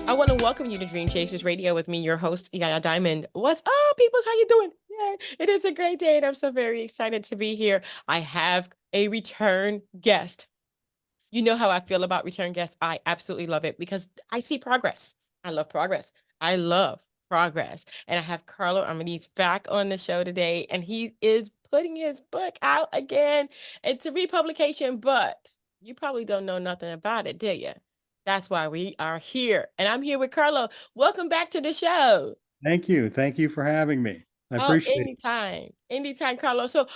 I want to welcome you to Dream Chasers Radio with me, your host, Yaya Diamond. What's up, peoples? How you doing? Yeah, it is a great day, and I'm so very excited to be here. I have a return guest. You know how I feel about return guests. I absolutely love it because I see progress. I love progress. I love progress. And I have Carlo Armenise back on the show today, and he is putting his book out again. It's a republication, but you probably don't know nothing about it, do you? That's why we are here. And I'm here with Carlo. Welcome back to the show. Thank you. Thank you for having me. I Oh, appreciate it. anytime. Anytime, Carlos. So,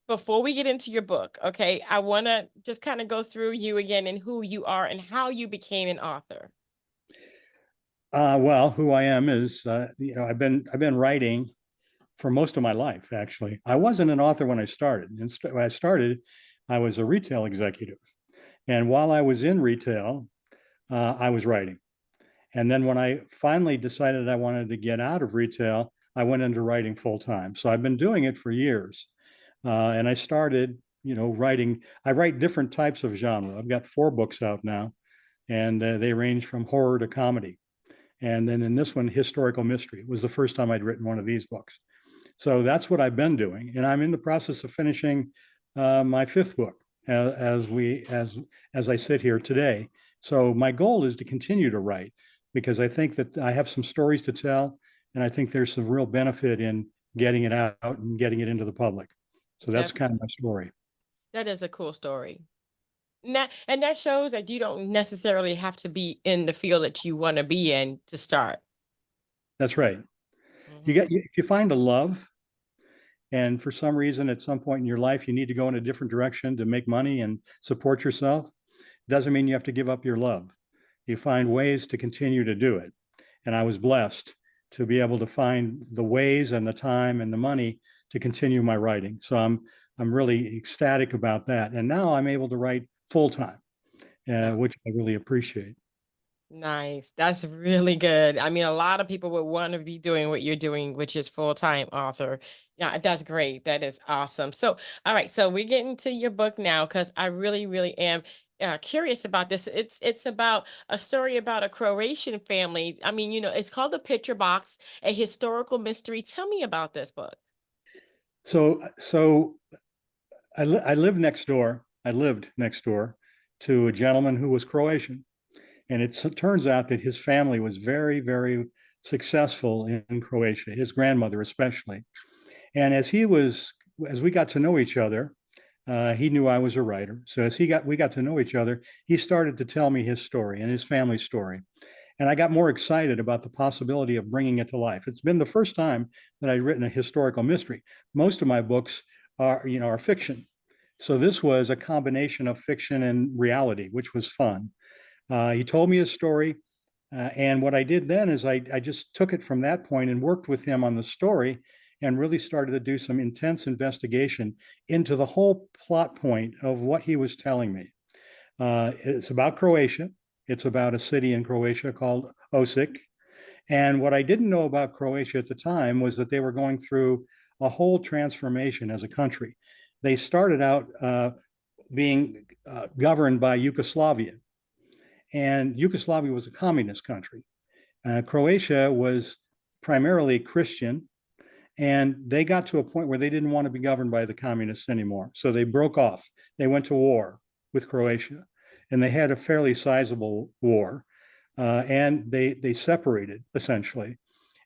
before we get into your book, okay, I want to just kind of go through you again and who you are and how you became an author. Well, who I am is, I've been writing for most of my life. Actually, I wasn't an author when I started. When I started, I was a retail executive, and while I was in retail, I was writing. And then when I finally decided I wanted to get out of retail, I went into writing full time. So I've been doing it for years. And I started, writing. I write different types of genre. I've got 4 books out now, and they range from horror to comedy. And then in this one, historical mystery. It was the first time I'd written one of these books. So that's what I've been doing, and I'm in the process of finishing my 5th book as I sit here today. So my goal is to continue to write because I think that I have some stories to tell, and I think there's some real benefit in getting it out and getting it into the public. So that's kind of my story. That is a cool story. And that shows that you don't necessarily have to be in the field that you want to be in to start. That's right. Mhm. If you find a love, and for some reason at some point in your life you need to go in a different direction to make money and support yourself, doesn't mean you have to give up your love. You find ways to continue to do it. And I was blessed to be able to find the ways and the time and the money to continue my writing. So I'm really ecstatic about that. And now I'm able to write full time, No. which I really appreciate. Nice. That's really good. I mean, a lot of people would want to be doing what you're doing, which is full-time author. Yeah, that's great. That is awesome. So, all right. So we're getting to your book now because I really, really am curious about this. It's about a story about a Croatian family. I mean, it's called The Picture Box, a historical mystery. Tell me about this book. So I lived next door. I lived next door to a gentleman who was Croatian. And it turns out that his family was very, very successful in Croatia, his grandmother especially. And as we got to know each other, he knew I was a writer. So we got to know each other, he started to tell me his story and his family story. And I got more excited about the possibility of bringing it to life. It's been the first time that I've written a historical mystery. Most of my books are fiction. So this was a combination of fiction and reality, which was fun. He told me his story. And what I did then is I just took it from that point and worked with him on the story and really started to do some intense investigation into the whole plot point of what he was telling me. It's about Croatia. It's about a city in Croatia called Osijek. And what I didn't know about Croatia at the time was that they were going through a whole transformation as a country. They started out being governed by Yugoslavia, and Yugoslavia was a communist country. Croatia was primarily Christian, and they got to a point where they didn't want to be governed by the communists anymore. So they broke off. They went to war with Croatia, and they had a fairly sizable war, and they separated essentially.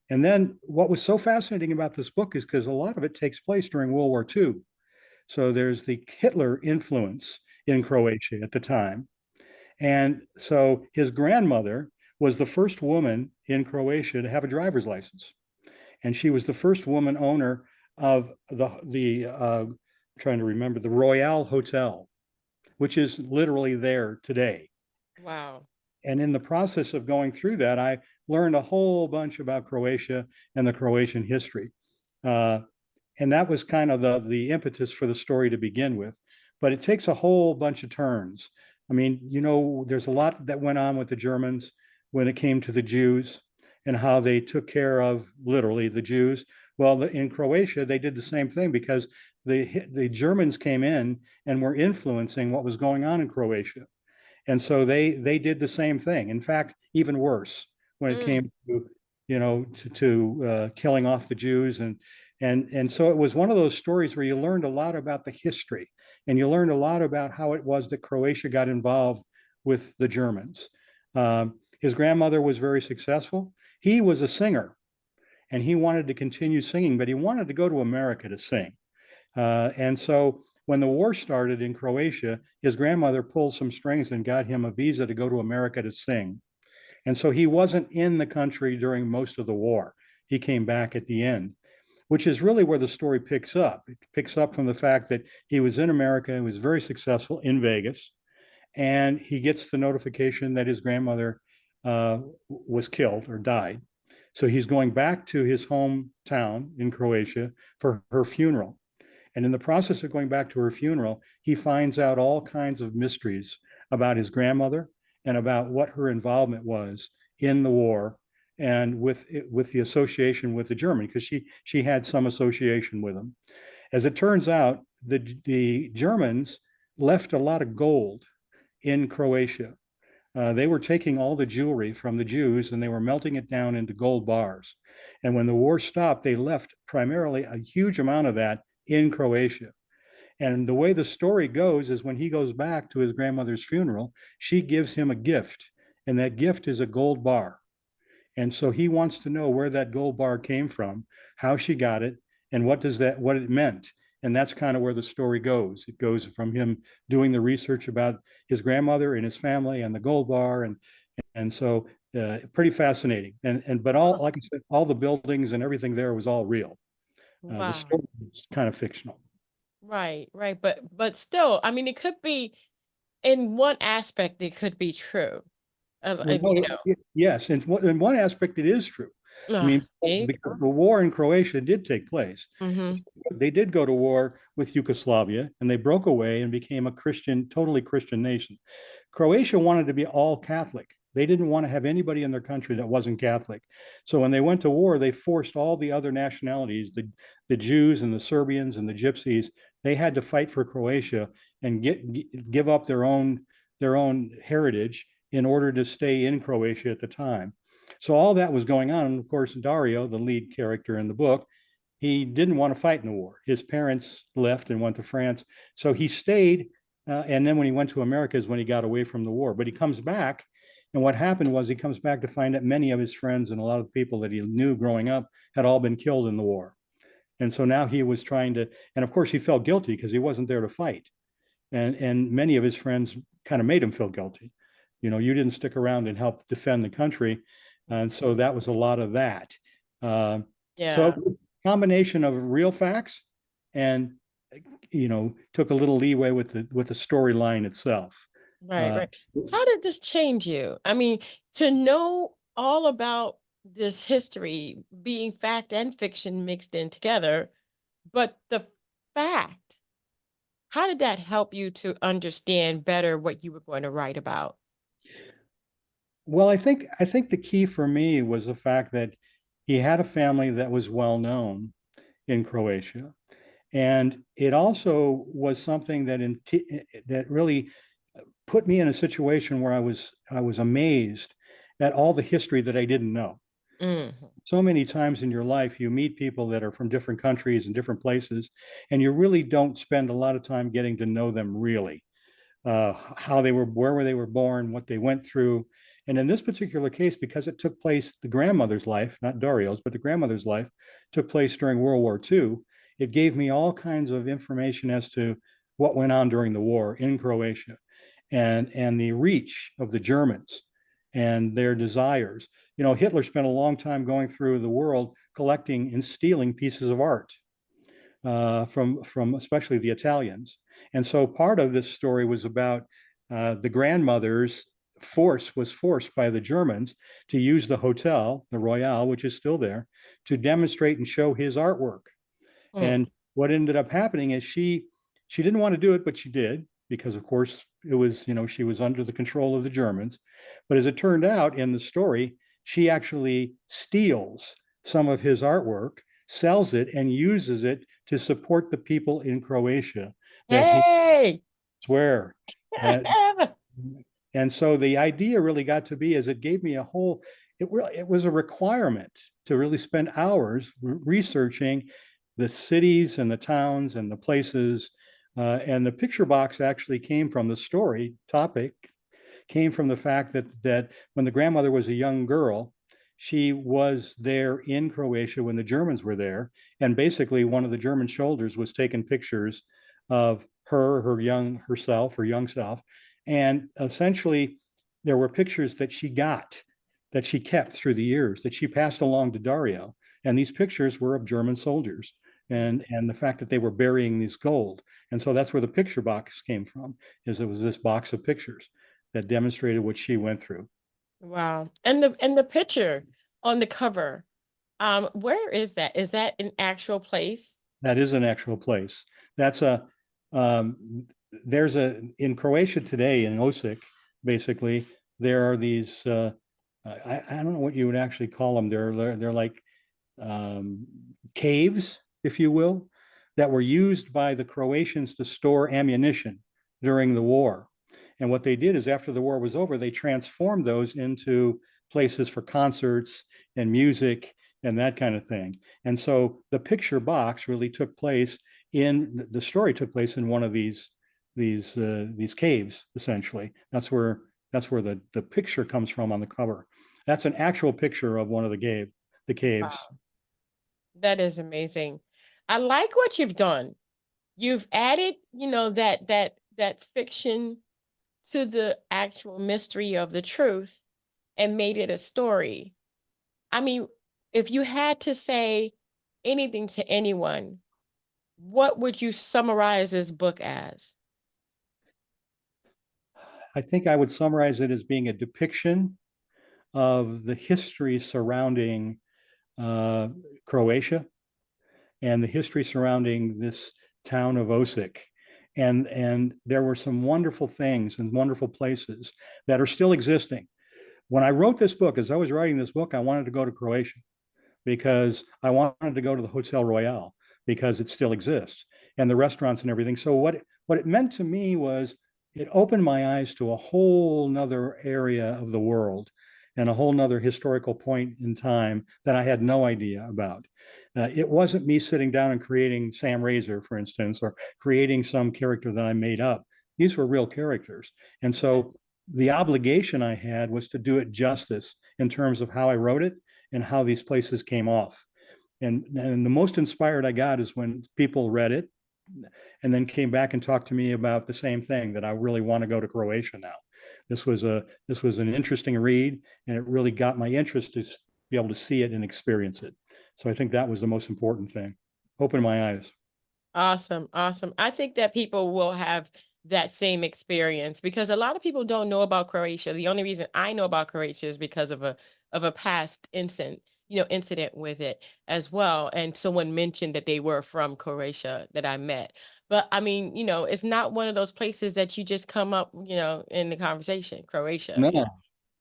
And then what was so fascinating about this book is because a lot of it takes place during World War II. So there's the Hitler influence in Croatia at the time. And so his grandmother was the first woman in Croatia to have a driver's license. And she was the first woman owner of the trying to remember, the Royale Hotel, which is literally there today. Wow. And in the process of going through that, I learned a whole bunch about Croatia and the Croatian history. Uh, and that was kind of the impetus for the story to begin with. But it takes a whole bunch of turns. I mean, there's a lot that went on with the Germans when it came to the Jews and how they took care of literally the Jews. Well, in Croatia, they did the same thing because the Germans came in and were influencing what was going on in Croatia. And so they did the same thing. In fact, even worse when it Mm, came to, killing off the Jews. And so it was one of those stories where you learned a lot about the history, and you learned a lot about how it was that Croatia got involved with the Germans. His grandmother was very successful. He was a singer, and he wanted to continue singing, but he wanted to go to America to sing. And so when the war started in Croatia, his grandmother pulled some strings and got him a visa to go to America to sing. And so he wasn't in the country during most of the war. He came back at the end, which is really where the story picks up. It picks up from the fact that he was in America, he was very successful in Vegas, and he gets the notification that his grandmother was killed or died. So he's going back to his hometown in Croatia for her funeral. And in the process of going back to her funeral, he finds out all kinds of mysteries about his grandmother and about what her involvement was in the war and with the association with the German, because she had some association with them. As it turns out, the Germans left a lot of gold in Croatia. They were taking all the jewelry from the Jews and they were melting it down into gold bars. And when the war stopped, they left primarily a huge amount of that in Croatia. And the way the story goes is when he goes back to his grandmother's funeral, she gives him a gift, and that gift is a gold bar. And so he wants to know where that gold bar came from, how she got it, and what it meant. And that's kind of where the story goes. It goes from him doing the research about his grandmother and his family and the gold bar, and so pretty fascinating. And but all, wow. like I said, all the buildings and everything there was all real. The Wow. story is kind of fictional. Right, right. But still, I mean, it could be in one aspect, it could be true. Well, no, yes, in one aspect, it is true. I mean, See? because the war in Croatia did take place. Mm-hmm. They did go to war with Yugoslavia, and they broke away and became a Christian, totally Christian nation. Croatia wanted to be all Catholic. They didn't want to have anybody in their country that wasn't Catholic. So when they went to war, they forced all the other nationalities, the Jews and the Serbians and the Gypsies, they had to fight for Croatia and give up their own heritage in order to stay in Croatia at the time. So all that was going on. And of course, Dario, the lead character in the book, he didn't want to fight in the war. His parents left and went to France. So he stayed. And then when he went to America is when he got away from the war. But he comes back. And what happened was he comes back to find that many of his friends and a lot of people that he knew growing up had all been killed in the war. And so now he was trying to, and of course he felt guilty because he wasn't there to fight. And many of his friends kind of made him feel guilty. You didn't stick around and help defend the country. And so that was a lot of that. Uh, so Yeah. combination of real facts and took a little leeway with the storyline itself. Right, Uh, right. How did this change you? I mean, to know all about this history being fact and fiction mixed in together, but the fact, how did that help you to understand better what you were going to write about? well, I think the key for me was the fact that he had a family that was well known in Croatia, and it also was something that really put me in a situation where I was amazed at all the history that I didn't know. Mhm. So many times in your life, you meet people that are from different countries and different places, and you really don't spend a lot of time getting to know them really. How they were, where they were born, what they went through. And in this particular case, because it took place, the grandmother's life, not Dario's, but the grandmother's life took place during World War II, it gave me all kinds of information as to what went on during the war in Croatia and the reach of the Germans and their desires. Hitler spent a long time going through the world collecting and stealing pieces of art from especially the Italians. And so part of this story was about the grandmother's was forced by the Germans to use the hotel, the Royale, which is still there, to demonstrate and show his artwork. Mm. And what ended up happening is she didn't want to do it, but she did because, of course, it was she was under the control of the Germans. But as it turned out in the story, she actually steals some of his artwork, sells it, and uses it to support the people in Croatia that he Hey. swear that. And so the idea really got to be as it gave me a whole, it was a requirement to really spend hours researching the cities and the towns and the places. And the picture box actually came from the story topic, came from the fact that when the grandmother was a young girl, she was there in Croatia when the Germans were there, and basically one of the German soldiers was taking pictures of her young self, and essentially there were pictures that she got, that she kept through the years, that she passed along to Dario, and these pictures were of German soldiers. And the fact that they were burying these gold, and so that's where the picture box came from. Is it was this box of pictures that demonstrated what she went through. Wow. And the picture on the cover, where is that? Is that an actual place? That is an actual place. That's a there's a in Croatia today in Osijek, basically there are these I don't know what you would actually call them. They're like um, caves, if you will, that were used by the Croatians to store ammunition during the war. And what they did is after the war was over, they transformed those into places for concerts and music and that kind of thing. And so the picture box really took place in the story took place in one of these caves, essentially. That's where the picture comes from on the cover. That's an actual picture of one of the caves. Wow. That is amazing. I like what you've done. You've added, that fiction to the actual mystery of the truth and made it a story. I mean, if you had to say anything to anyone, what would you summarize this book as? I think I would summarize it as being a depiction of the history surrounding uh, Croatia and the history surrounding this town of Osijek. And there were some wonderful things and wonderful places that are still existing. When I wrote this book, as I was writing this book, I wanted to go to Croatia because I wanted to go to the Hotel Royale because it still exists and the restaurants and everything. So what it meant to me was it opened my eyes to a whole nother area of the world and a whole nother historical point in time that I had no idea about. It wasn't me sitting down and creating Sam Razor, for instance, or creating some character that I made up. These were real characters. And so the obligation I had was to do it justice in terms of how I wrote it and how these places came off. And the most inspired I got is when people read it and then came back and talked to me about the same thing, that I really want to go to Croatia now. This was an interesting read, and it really got my interest to be able to see it and experience it. So I think that was the most important thing. Open my eyes. Awesome, awesome. I think that people will have that same experience because a lot of people don't know about Croatia. The only reason I know about Croatia is because of a past incident with it as well. And someone mentioned that they were from Croatia that I met. But I mean, it's not one of those places that you just come up, in the conversation. Croatia, No,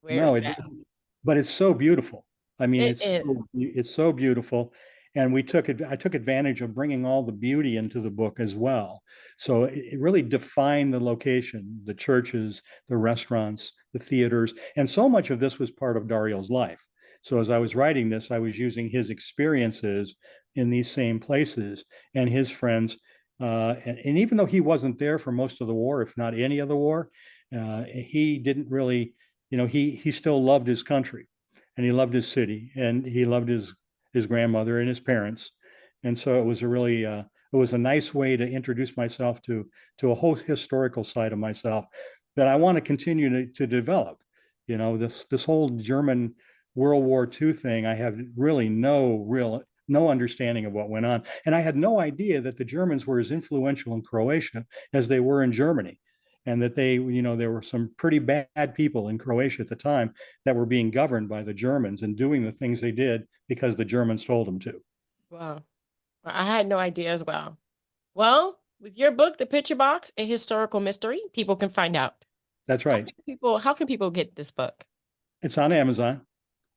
where no, is it that? isn't. But it's so beautiful. I mean, It is. it's so beautiful, and I took advantage of bringing all the beauty into the book as well. So it really defined the location, the churches, the restaurants, the theaters, and so much of this was part of Dario's life. So as I was writing this, I was using his experiences in these same places and his friends. And even though he wasn't there for most of the war, if not any of the war, he didn't really, he still loved his country and he loved his city and he loved his grandmother and his parents. And so it was a nice way to introduce myself to a whole historical side of myself that I want to continue to develop. This whole German World War II thing, I have really no understanding of what went on. And I had no idea that the Germans were as influential in Croatia as they were in Germany. And that there were some pretty bad people in Croatia at the time that were being governed by the Germans and doing the things they did because the Germans told them to. Wow. I had no idea as well. Well, with your book, The Picture Box, a historical mystery, people can find out. That's How right. can people get this book? It's on Amazon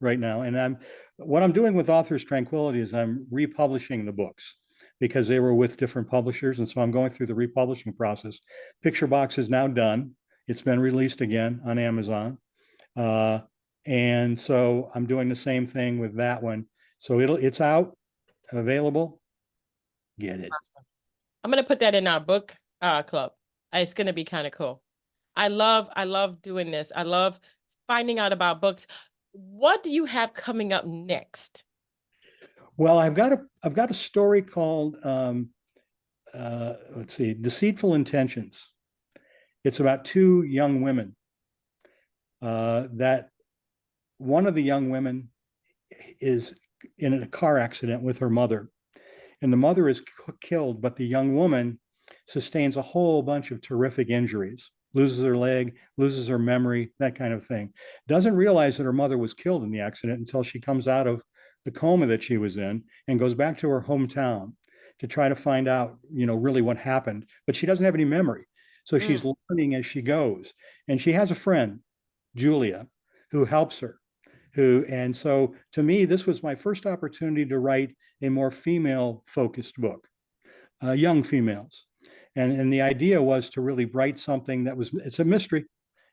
right now. And what I'm doing with Authors Tranquility is I'm republishing the books. because they were with different publishers. And so I'm going through the republishing process. Picture Box is now done. It's been released again on Amazon. Uh, and so I'm doing the same thing with that one. So it's out, available. Get it. Awesome. I'm gonna put that in our book club. It's gonna be kind of cool. I love doing this. I love finding out about books. What do you have coming up next? Well, I've got a story called let's see, Deceitful Intentions. It's about two young women. That one of the young women is in a car accident with her mother, and the mother is killed, but the young woman sustains a whole bunch of terrific injuries, loses her leg, loses her memory, that kind of thing. Doesn't realize that her mother was killed in the accident until she comes out of the coma that she was in and goes back to her hometown to try to find out, really what happened. But she doesn't have any memory. So she's Mm, learning as she goes. And she has a friend, Julia, who helps her. And so to me, this was my first opportunity to write a more female focused book, young females. And the idea was to really write something it's a mystery.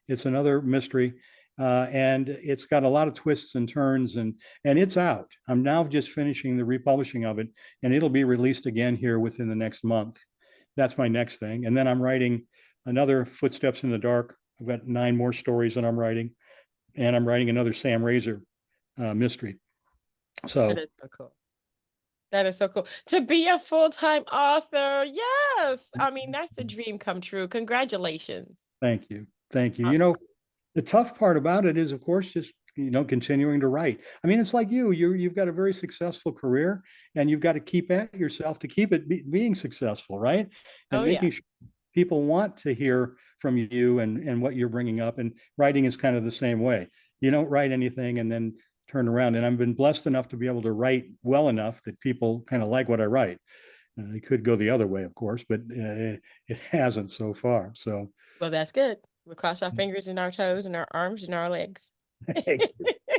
It's another mystery. And it's got a lot of twists and turns, and it's out. I'm now just finishing the republishing of it, and it'll be released again here within the next month. That's my next thing. And then I'm writing another Footsteps in the Dark. I've got 9 more stories that I'm writing, and I'm writing another Sam Razor mystery. that So is so cool. That is so cool. To be a full-time author. Yes. I mean, that's a dream come true. Congratulations. thank you. Thank you. Awesome. The tough part about it is, of course, just continuing to write. I mean, it's like you've got a very successful career, and you've got to keep at yourself to keep it being successful, right? Oh, And yeah. making sure people want to hear from you and what you're bringing up. And writing is kind of the same way. You don't write anything and then turn around. And I've been blessed enough to be able to write well enough that people kind of like what I write. It could go the other way, of course, but it hasn't so far. So Well, that's good. We'll cross our fingers and our toes and our arms and our legs. thank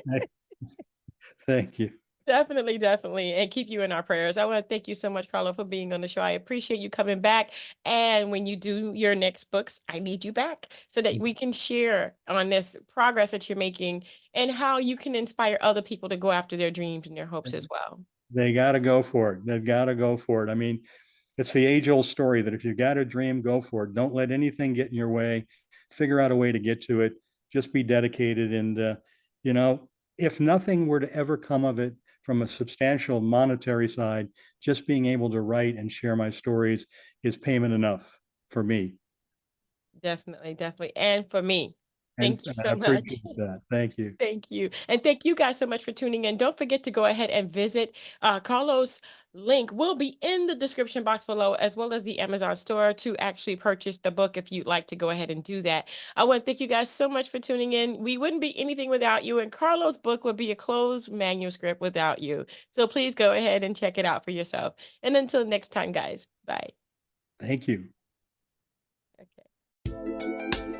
you. Thank you. Definitely, definitely. And keep you in our prayers. I want to thank you so much, Carlo, for being on the show. I appreciate you coming back. And when you do your next books, I need you back so that we can share on this progress that you're making and how you can inspire other people to go after their dreams and their hopes as well. They got to go for it. They've got to go for it. I mean, it's the age-old story that if you got a dream, go for it. Don't let anything get in your way. Figure out a way to get to it. Just be dedicated. And, you know, if nothing were to ever come of it from a substantial monetary side, just being able to write and share my stories is payment enough for me. Definitely, definitely. And for me, And thank you I so much. appreciate that. Thank you. Thank you. And thank you guys so much for tuning in. Don't forget to go ahead and visit Carlos' link will be in the description box below, as well as the Amazon store to actually purchase the book if you'd like to go ahead and do that. I want to thank you guys so much for tuning in. We wouldn't be anything without you, and Carlos' book would be a closed manuscript without you. So please go ahead and check it out for yourself. And until next time, guys, bye. Thank you. Okay.